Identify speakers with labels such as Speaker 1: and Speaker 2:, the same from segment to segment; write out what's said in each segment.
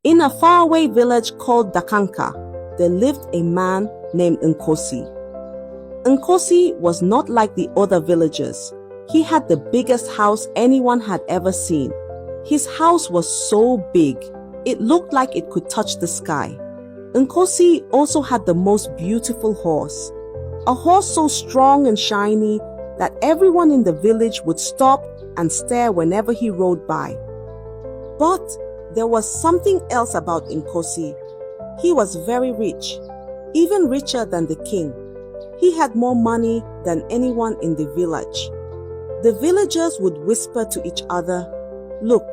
Speaker 1: In a faraway village called Dakanka, there lived a man named Nkosi. Nkosi was not like the other villagers. He had the biggest house anyone had ever seen. His house was so big, it looked like it could touch the sky. Nkosi also had the most beautiful horse. A horse so strong and shiny that everyone in the village would stop and stare whenever he rode by. But there was something else about Nkosi. He was very rich, even richer than the king. He had more money than anyone in the village. The villagers would whisper to each other, "Look,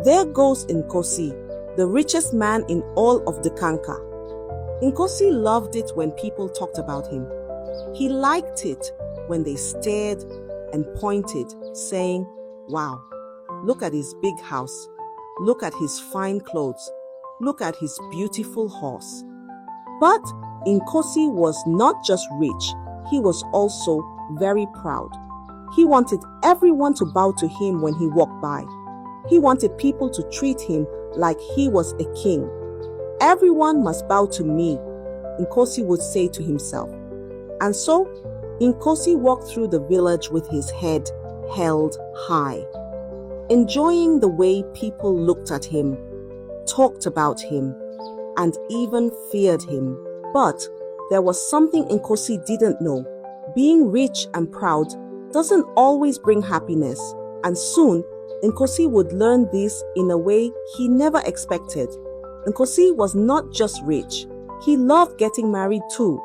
Speaker 1: there goes Nkosi, the richest man in all of Dakanka." Nkosi loved it when people talked about him. He liked it when they stared and pointed, saying, "Wow, look at his big house. Look at his fine clothes. Look at his beautiful horse." But Nkosi was not just rich, he was also very proud. He wanted everyone to bow to him when he walked by. He wanted people to treat him like he was a king. "Everyone must bow to me," Nkosi would say to himself. And so, Nkosi walked through the village with his head held high, enjoying the way people looked at him, talked about him, and even feared him. But there was something Nkosi didn't know. Being rich and proud doesn't always bring happiness, and soon Nkosi would learn this in a way he never expected. Nkosi was not just rich, he loved getting married too.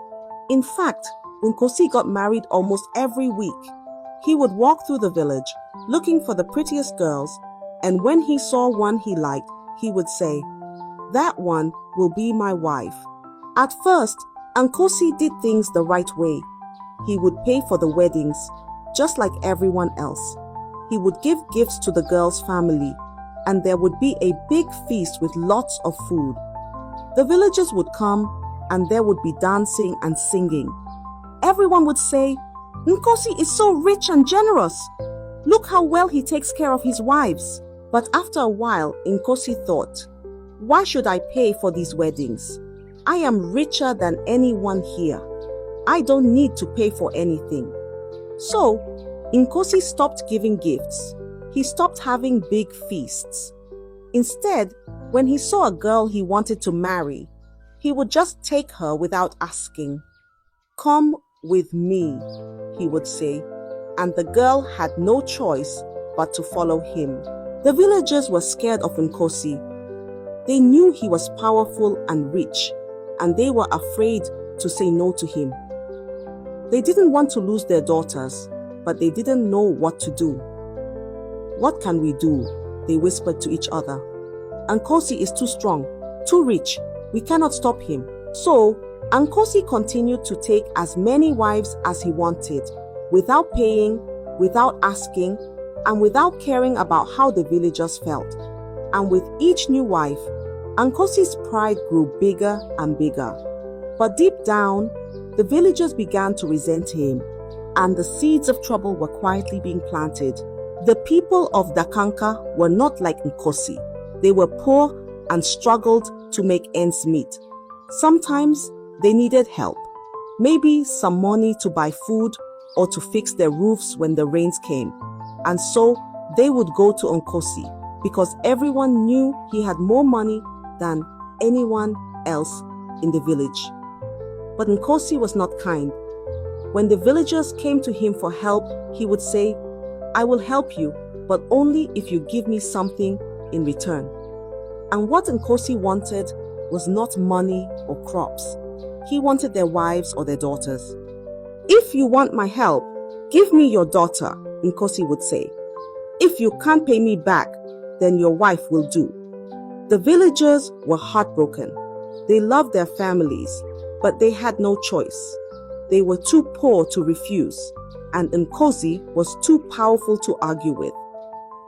Speaker 1: In fact, Nkosi got married almost every week. He would walk through the village looking for the prettiest girls, and when he saw one he liked, he would say, "That one will be my wife." At first, Nkosi did things the right way. He would pay for the weddings, just like everyone else. He would give gifts to the girl's family, and there would be a big feast with lots of food. The villagers would come, and there would be dancing and singing. Everyone would say, "Nkosi is so rich and generous. Look how well he takes care of his wives." But after a while, Nkosi thought, "Why should I pay for these weddings? I am richer than anyone here. I don't need to pay for anything." So, Nkosi stopped giving gifts. He stopped having big feasts. Instead, when he saw a girl he wanted to marry, he would just take her without asking. "Come with me," he would say, and the girl had no choice but to follow him. The villagers were scared of Nkosi. They knew he was powerful and rich, and they were afraid to say no to him. They didn't want to lose their daughters, but they didn't know what to do. "What can we do?" they whispered to each other. "Nkosi is too strong, too rich. We cannot stop him." So, Nkosi continued to take as many wives as he wanted, without paying, without asking, and without caring about how the villagers felt. And with each new wife, Nkosi's pride grew bigger and bigger. But deep down, the villagers began to resent him, and the seeds of trouble were quietly being planted. The people of Dakanka were not like Nkosi. They were poor and struggled to make ends meet. Sometimes they needed help, maybe some money to buy food or to fix their roofs when the rains came. And so they would go to Nkosi because everyone knew he had more money than anyone else in the village. But Nkosi was not kind. When the villagers came to him for help, he would say, "I will help you, but only if you give me something in return." And what Nkosi wanted was not money or crops. He wanted their wives or their daughters. "If you want my help, give me your daughter," Nkosi would say. "If you can't pay me back, then your wife will do." The villagers were heartbroken. They loved their families, but they had no choice. They were too poor to refuse, and Nkosi was too powerful to argue with.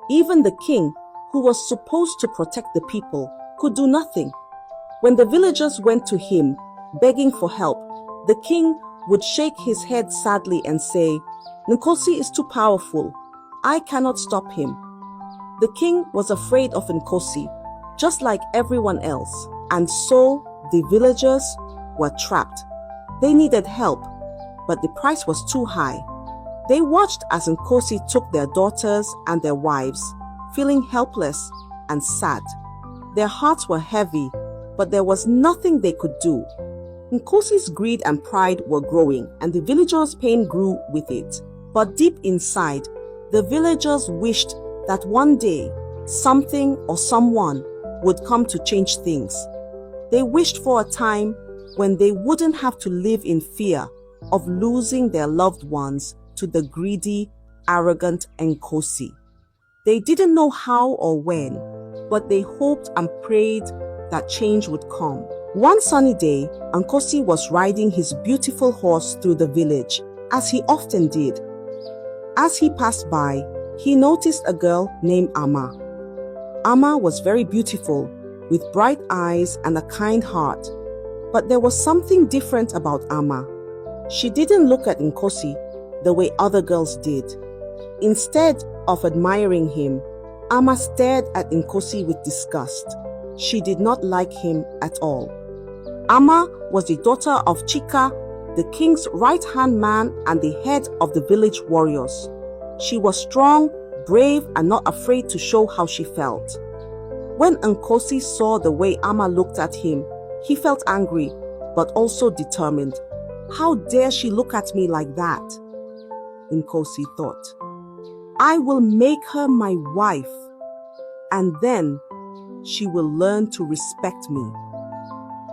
Speaker 1: Even the king, who was supposed to protect the people, could do nothing. When the villagers went to him, begging for help, the king would shake his head sadly and say, "Nkosi is too powerful. I cannot stop him." The king was afraid of Nkosi. just like everyone else, and so the villagers were trapped. They needed help, but the price was too high. They watched as Nkosi took their daughters and their wives, feeling helpless and sad. Their hearts were heavy, but there was nothing they could do. Nkosi's greed and pride were growing, and the villagers' pain grew with it. But deep inside, the villagers wished that one day, something or someone would come to change things. They wished for a time when they wouldn't have to live in fear of losing their loved ones to the greedy, arrogant Nkosi. They didn't know how or when, but they hoped and prayed that change would come. One sunny day, Nkosi was riding his beautiful horse through the village, as he often did. As he passed by, he noticed a girl named Ama. Ama was very beautiful, with bright eyes and a kind heart. But there was something different about Ama. She didn't look at Nkosi the way other girls did. Instead of admiring him, Ama stared at Nkosi with disgust. She did not like him at all. Ama was the daughter of Chika, the king's right-hand man and the head of the village warriors. She was strong, brave, and not afraid to show how she felt. When Nkosi saw the way Ama looked at him, he felt angry, but also determined. How dare she look at me like that? Nkosi thought. I will make her my wife, and then she will learn to respect me.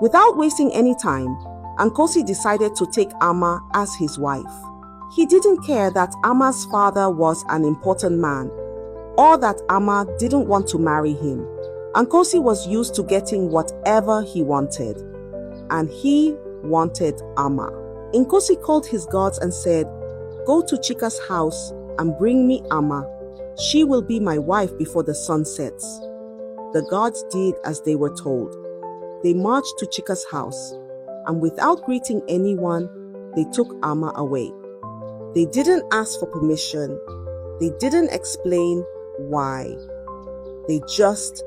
Speaker 1: Without wasting any time, Nkosi decided to take Ama as his wife. He didn't care that Ama's father was an important man, or that Ama didn't want to marry him. Nkosi was used to getting whatever he wanted, and he wanted Ama. Nkosi called his guards and said, "Go to Chika's house and bring me Ama. She will be my wife before the sun sets." The guards did as they were told. They marched to Chika's house, and without greeting anyone, they took Ama away. They didn't ask for permission. They didn't explain why. They just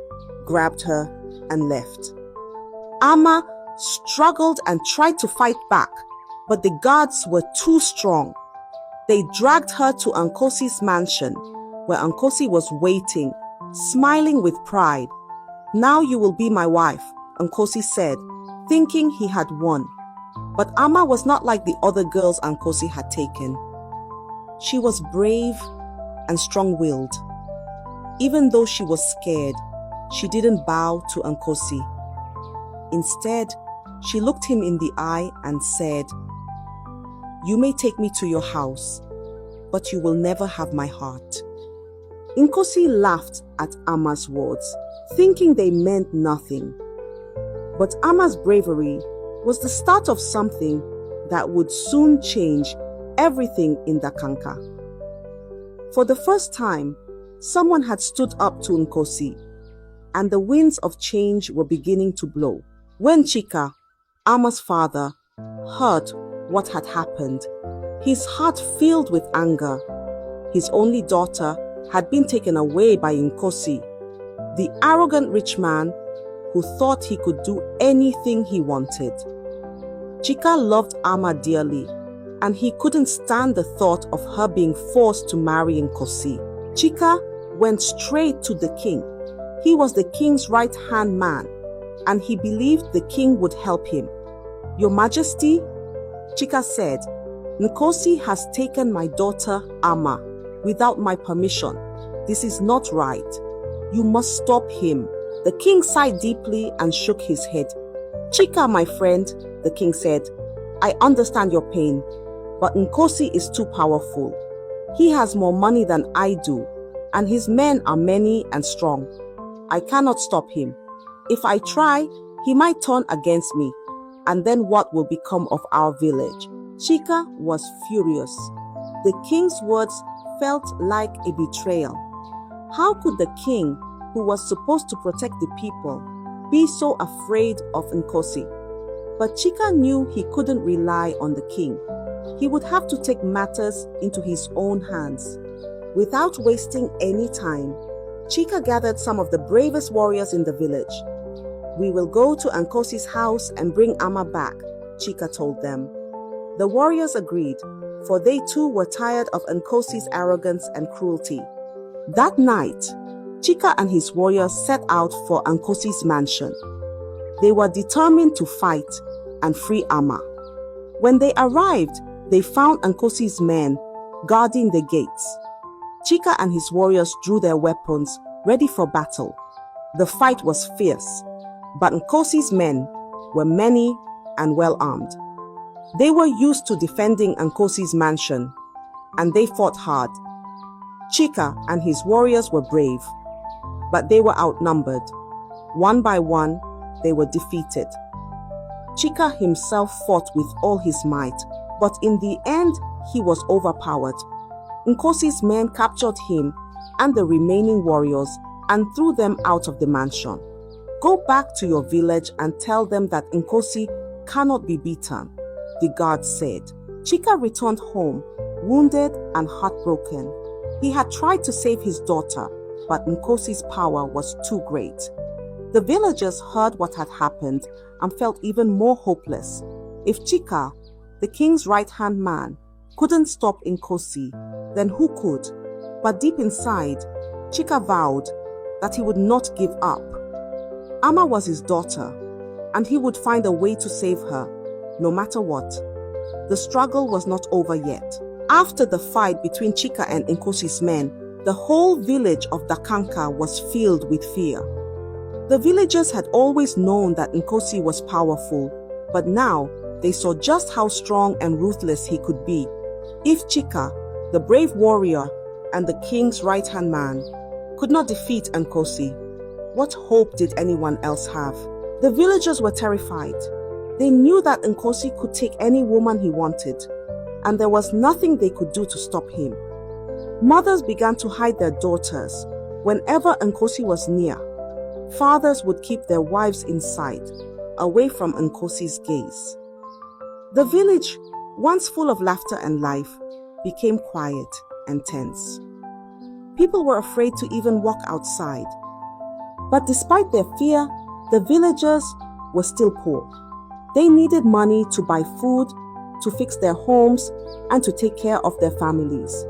Speaker 1: grabbed her and left. Ama struggled and tried to fight back, but the guards were too strong. They dragged her to Nkosi's mansion, where Nkosi was waiting, smiling with pride. "Now you will be my wife," Nkosi said, thinking he had won. But Ama was not like the other girls Nkosi had taken. She was brave and strong-willed. Even though she was scared, she didn't bow to Nkosi. Instead, she looked him in the eye and said, "You may take me to your house, but you will never have my heart." Nkosi laughed at Ama's words, thinking they meant nothing. But Ama's bravery was the start of something that would soon change everything in Dakanka. For the first time, someone had stood up to Nkosi, and the winds of change were beginning to blow. When Chika, Ama's father, heard what had happened, his heart filled with anger. His only daughter had been taken away by Nkosi, the arrogant rich man who thought he could do anything he wanted. Chika loved Ama dearly, and he couldn't stand the thought of her being forced to marry Nkosi. Chika went straight to the king. He was the king's right-hand man, and he believed the king would help him. "Your Majesty," Chika said, "Nkosi has taken my daughter Ama without my permission. This is not right. You must stop him." The king sighed deeply and shook his head. "Chika, my friend," the king said, "I understand your pain, but Nkosi is too powerful. He has more money than I do, and his men are many and strong. I cannot stop him. If I try, he might turn against me, and then what will become of our village?" Chika was furious. The king's words felt like a betrayal. How could the king, who was supposed to protect the people, be so afraid of Nkosi? But Chika knew he couldn't rely on the king. He would have to take matters into his own hands. Without wasting any time, Chika gathered some of the bravest warriors in the village. "We will go to Nkosi's house and bring Ama back," Chika told them. The warriors agreed, for they too were tired of Nkosi's arrogance and cruelty. That night, Chika and his warriors set out for Nkosi's mansion. They were determined to fight and free Ama. When they arrived, they found Nkosi's men guarding the gates. Chika and his warriors drew their weapons, ready for battle. The fight was fierce, but Nkosi's men were many and well armed. They were used to defending Nkosi's mansion, and they fought hard. Chika and his warriors were brave, but they were outnumbered. One by one, they were defeated. Chika himself fought with all his might, but in the end, he was overpowered. Nkosi's men captured him and the remaining warriors and threw them out of the mansion. "Go back to your village and tell them that Nkosi cannot be beaten," the guard said. Chika returned home, wounded and heartbroken. He had tried to save his daughter, but Nkosi's power was too great. The villagers heard what had happened and felt even more hopeless. If Chika, the king's right-hand man, couldn't stop Nkosi, then who could? But deep inside, Chika vowed that he would not give up. Ama was his daughter, and he would find a way to save her, no matter what. The struggle was not over yet. After the fight between Chika and Nkosi's men, the whole village of Dakanka was filled with fear. The villagers had always known that Nkosi was powerful, but now they saw just how strong and ruthless he could be. If Chika, the brave warrior and the king's right-hand man, could not defeat Nkosi, what hope did anyone else have? The villagers were terrified. They knew that Nkosi could take any woman he wanted, and there was nothing they could do to stop him. Mothers began to hide their daughters whenever Nkosi was near. Fathers would keep their wives inside, away from Nkosi's gaze. The village, once full of laughter and life, became quiet and tense. People were afraid to even walk outside. But despite their fear, the villagers were still poor. They needed money to buy food, to fix their homes, and to take care of their families.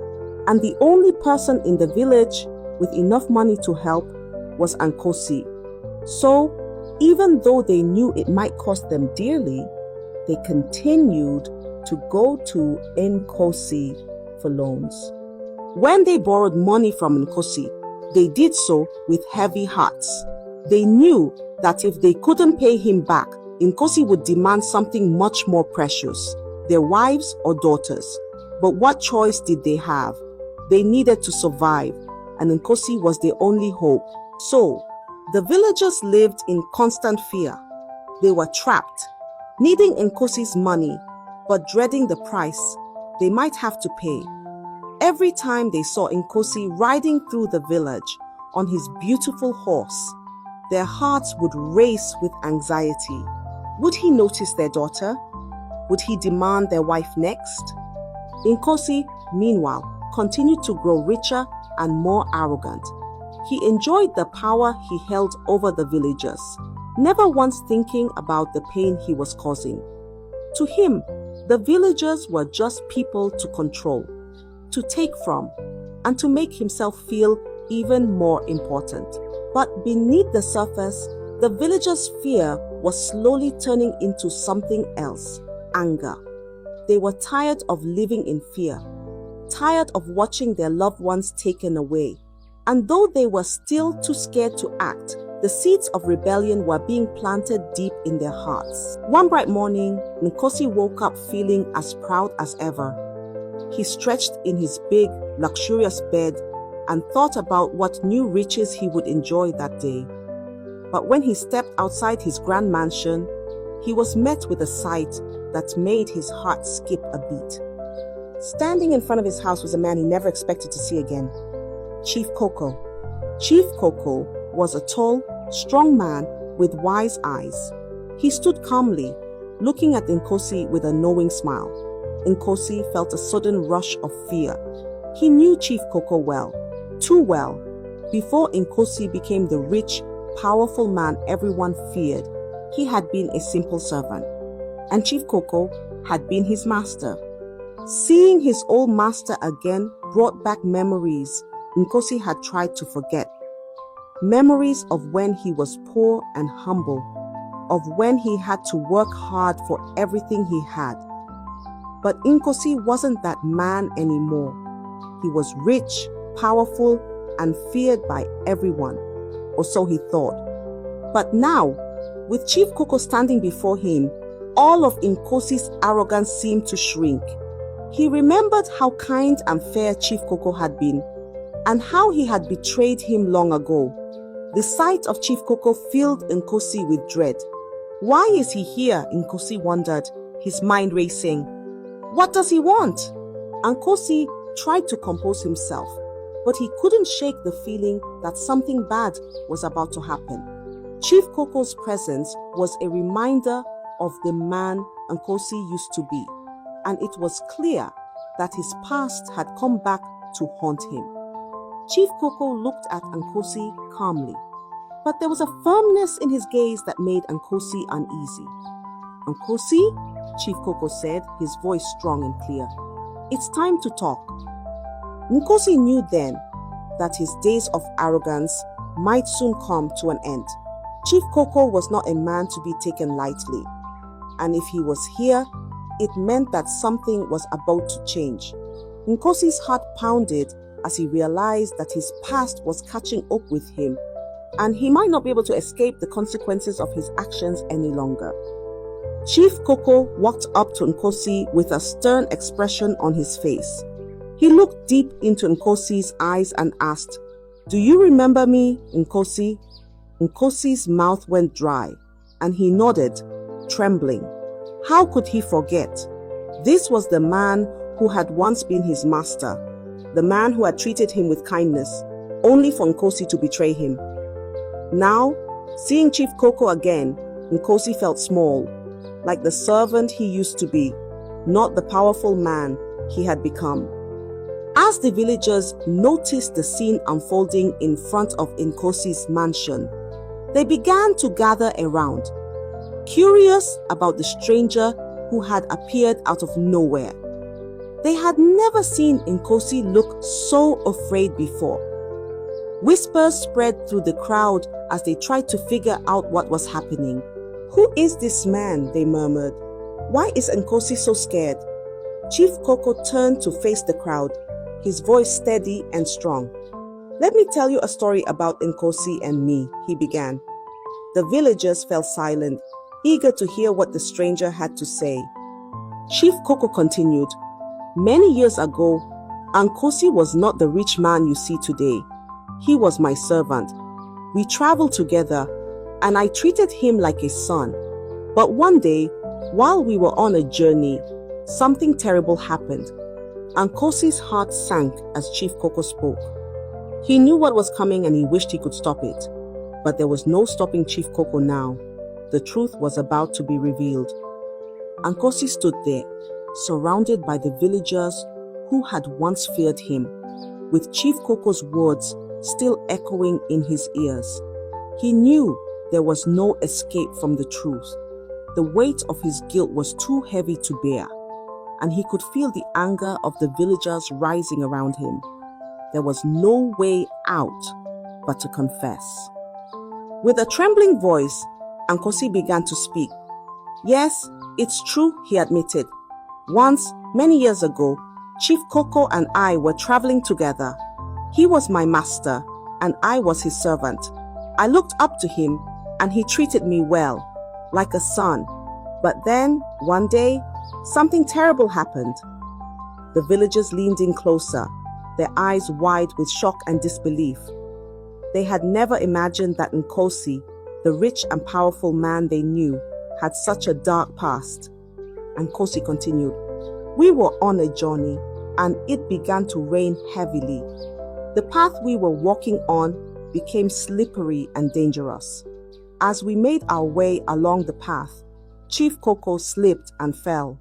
Speaker 1: And the only person in the village with enough money to help was Nkosi. So, even though they knew it might cost them dearly, they continued to go to Nkosi for loans. When they borrowed money from Nkosi, they did so with heavy hearts. They knew that if they couldn't pay him back, Nkosi would demand something much more precious, their wives or daughters. But what choice did they have? They needed to survive, and Nkosi was their only hope. So, the villagers lived in constant fear. They were trapped, needing Nkosi's money, but dreading the price they might have to pay. Every time they saw Nkosi riding through the village on his beautiful horse, their hearts would race with anxiety. Would he notice their daughter? Would he demand their wife next? Nkosi, meanwhile, continued to grow richer and more arrogant. He enjoyed the power he held over the villagers, never once thinking about the pain he was causing. To him, the villagers were just people to control, to take from, and to make himself feel even more important. But beneath the surface, the villagers' fear was slowly turning into something else: anger. They were tired of living in fear, tired of watching their loved ones taken away. And though they were still too scared to act, the seeds of rebellion were being planted deep in their hearts. One bright morning, Nkosi woke up feeling as proud as ever. He stretched in his big, luxurious bed and thought about what new riches he would enjoy that day. But when he stepped outside his grand mansion, he was met with a sight that made his heart skip a beat. Standing in front of his house was a man he never expected to see again: Chief Koko. Chief Koko was a tall, strong man with wise eyes. He stood calmly, looking at Nkosi with a knowing smile. Nkosi felt a sudden rush of fear. He knew Chief Koko well, too well. Before Nkosi became the rich, powerful man everyone feared, he had been a simple servant, and Chief Koko had been his master. Seeing his old master again brought back memories Nkosi had tried to forget. Memories of when he was poor and humble, of when he had to work hard for everything he had. But Nkosi wasn't that man anymore. He was rich, powerful, and feared by everyone, or so he thought. But now, with Chief Koko standing before him, all of Nkosi's arrogance seemed to shrink. He remembered how kind and fair Chief Koko had been, and how he had betrayed him long ago. The sight of Chief Koko filled Nkosi with dread. Why is he here? Nkosi wondered, his mind racing. What does he want? Nkosi tried to compose himself, but he couldn't shake the feeling that something bad was about to happen. Chief Koko's presence was a reminder of the man Nkosi used to be, and it was clear that his past had come back to haunt him. Chief Koko looked at Nkosi calmly, but there was a firmness in his gaze that made Nkosi uneasy. Nkosi, Chief Koko said, his voice strong and clear. It's time to talk. Nkosi knew then that his days of arrogance might soon come to an end. Chief Koko was not a man to be taken lightly, and if he was here, it meant that something was about to change. Nkosi's heart pounded as he realized that his past was catching up with him, and he might not be able to escape the consequences of his actions any longer. Chief Koko walked up to Nkosi with a stern expression on his face. He looked deep into Nkosi's eyes and asked, "Do you remember me, Nkosi?" Nkosi's mouth went dry, and he nodded, trembling. How could he forget? This was the man who had once been his master, the man who had treated him with kindness, only for Nkosi to betray him. Now, seeing Chief Koko again, Nkosi felt small, like the servant he used to be, not the powerful man he had become. As the villagers noticed the scene unfolding in front of Nkosi's mansion, they began to gather around, curious about the stranger who had appeared out of nowhere. They had never seen Nkosi look so afraid before. Whispers spread through the crowd as they tried to figure out what was happening. "Who is this man?" they murmured. "Why is Nkosi so scared?" Chief Koko turned to face the crowd, his voice steady and strong. "Let me tell you a story about Nkosi and me," he began. The villagers fell silent, eager to hear what the stranger had to say. Chief Koko continued, "Many years ago, Nkosi was not the rich man you see today. He was my servant. We traveled together, and I treated him like a son. But one day, while we were on a journey, something terrible happened." Nkosi's heart sank as Chief Koko spoke. He knew what was coming and he wished he could stop it. But there was no stopping Chief Koko now. The truth was about to be revealed. Nkosi stood there, surrounded by the villagers who had once feared him, with Chief Koko's words still echoing in his ears. He knew there was no escape from the truth. The weight of his guilt was too heavy to bear, and he could feel the anger of the villagers rising around him. There was no way out but to confess. With a trembling voice, Nkosi began to speak. "Yes, it's true," he admitted. "Once, many years ago, Chief Koko and I were traveling together. He was my master, and I was his servant. I looked up to him, and he treated me well, like a son. But then, one day, something terrible happened." The villagers leaned in closer, their eyes wide with shock and disbelief. They had never imagined that Nkosi, the rich and powerful man they knew, had such a dark past. Nkosi continued, "We were on a journey, and it began to rain heavily. The path we were walking on became slippery and dangerous. As we made our way along the path, Chief Koko slipped and fell.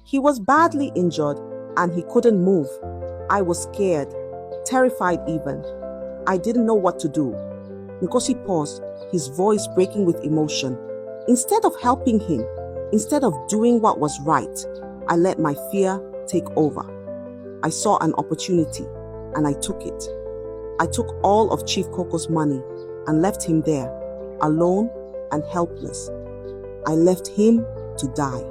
Speaker 1: He was badly injured and he couldn't move. I was scared, terrified even. I didn't know what to do. Nkosi paused, his voice breaking with emotion. Instead of helping him, instead of doing what was right, I let my fear take over. I saw an opportunity, and I took it. I took all of Chief Koko's money and left him there, alone and helpless. I left him to die.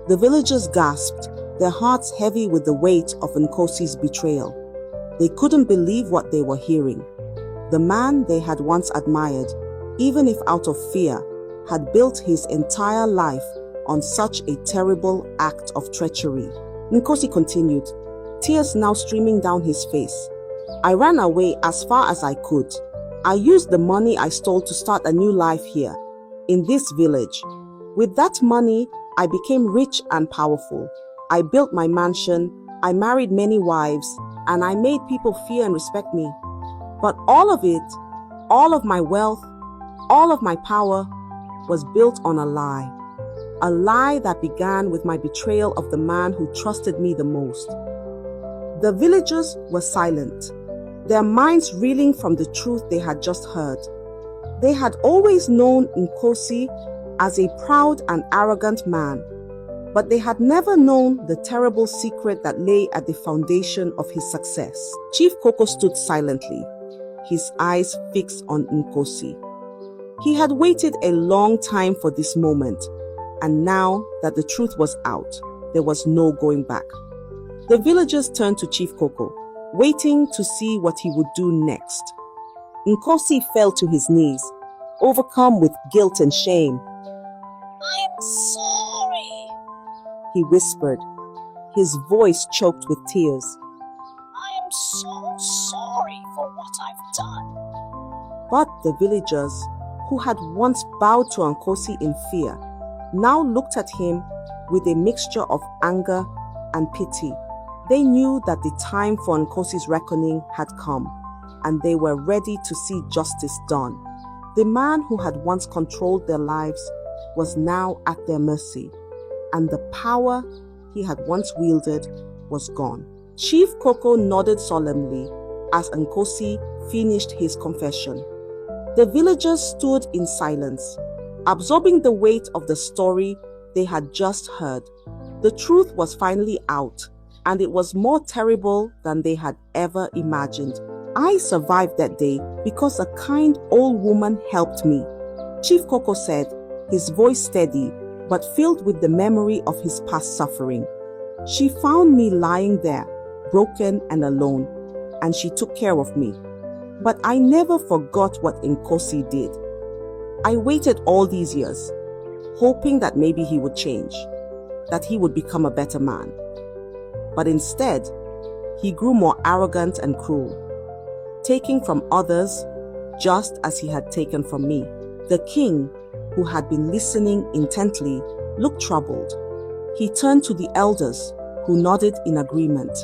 Speaker 1: The villagers gasped, their hearts heavy with the weight of Nkosi's betrayal. They couldn't believe what they were hearing. The man they had once admired, even if out of fear, had built his entire life on such a terrible act of treachery. Nkosi continued, tears now streaming down his face. I ran away as far as I could. I used the money I stole to start a new life here, in this village. With that money, I became rich and powerful. I built my mansion, I married many wives, and I made people fear and respect me. But all of it, all of my wealth, all of my power, was built on a lie. A lie that began with my betrayal of the man who trusted me the most. The villagers were silent, their minds reeling from the truth they had just heard. They had always known Nkosi as a proud and arrogant man, but they had never known the terrible secret that lay at the foundation of his success. Chief Koko stood silently, his eyes fixed on Nkosi. He had waited a long time for this moment, and now that the truth was out, there was no going back. The villagers turned to Chief Koko, waiting to see what he would do next. Nkosi fell to his knees, overcome with guilt and shame.
Speaker 2: I am sorry,
Speaker 1: he whispered, his voice choked with tears.
Speaker 2: I am so sorry for what I've done.
Speaker 1: But the villagers, who had once bowed to Nkosi in fear, now looked at him with a mixture of anger and pity. They knew that the time for Nkosi's reckoning had come, and they were ready to see justice done. The man who had once controlled their lives was now at their mercy, and the power he had once wielded was gone. Chief Koko nodded solemnly as Nkosi finished his confession. The villagers stood in silence, absorbing the weight of the story they had just heard. The truth was finally out, and it was more terrible than they had ever imagined. I survived that day because a kind old woman helped me, Chief Koko said, his voice steady but filled with the memory of his past suffering. She found me lying there, broken and alone, and she took care of me. But I never forgot what Nkosi did. I waited all these years, hoping that maybe he would change, that he would become a better man. But instead, he grew more arrogant and cruel, taking from others just as he had taken from me. The king, who had been listening intently, looked troubled. He turned to the elders, who nodded in agreement.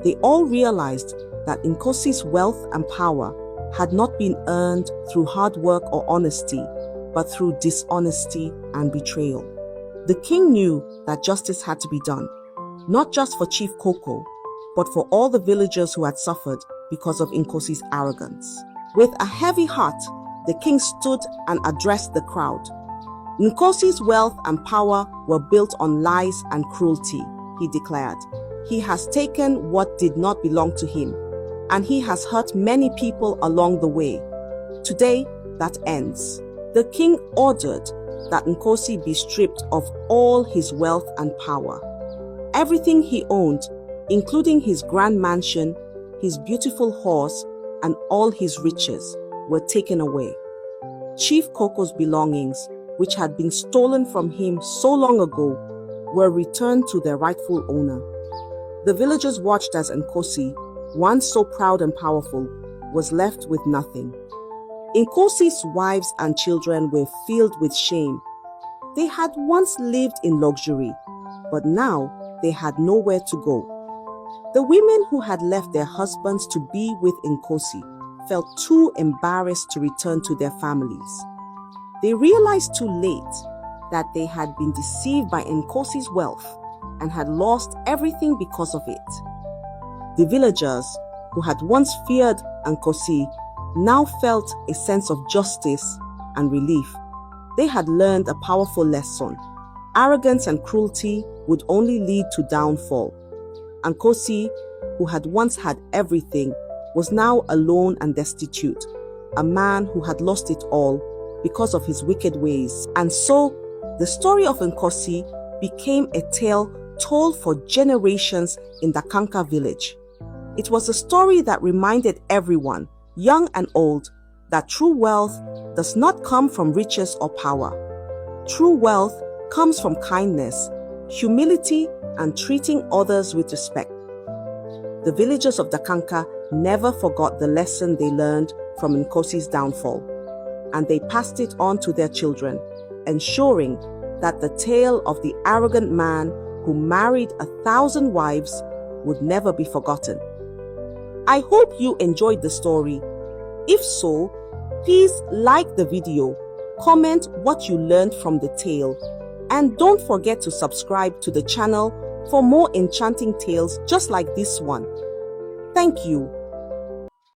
Speaker 1: They all realized that Nkosi's wealth and power had not been earned through hard work or honesty, but through dishonesty and betrayal. The king knew that justice had to be done, not just for Chief Koko, but for all the villagers who had suffered because of Nkosi's arrogance. With a heavy heart, the king stood and addressed the crowd. Nkosi's wealth and power were built on lies and cruelty, he declared. He has taken what did not belong to him, and he has hurt many people along the way. Today, that ends. The king ordered that Nkosi be stripped of all his wealth and power. Everything he owned, including his grand mansion, his beautiful horse, and all his riches, were taken away. Chief Koko's belongings, which had been stolen from him so long ago, were returned to their rightful owner. The villagers watched as Nkosi, once so proud and powerful, was left with nothing. Nkosi's wives and children were filled with shame. They had once lived in luxury, but now they had nowhere to go. The women who had left their husbands to be with Nkosi felt too embarrassed to return to their families. They realized too late that they had been deceived by Nkosi's wealth and had lost everything because of it. The villagers, who had once feared Nkosi, now felt a sense of justice and relief. They had learned a powerful lesson. Arrogance and cruelty would only lead to downfall. Nkosi, who had once had everything, was now alone and destitute, a man who had lost it all because of his wicked ways. And so, the story of Nkosi became a tale told for generations in the Kanka village. It was a story that reminded everyone, young and old, that true wealth does not come from riches or power. True wealth comes from kindness, humility, and treating others with respect. The villagers of the Kanka never forgot the lesson they learned from Nkosi's downfall, and they passed it on to their children, ensuring that the tale of the arrogant man who married 1,000 wives would never be forgotten. I hope you enjoyed the story. If so, please like the video, comment what you learned from the tale, and don't forget to subscribe to the channel for more enchanting tales just like this one. Thank you.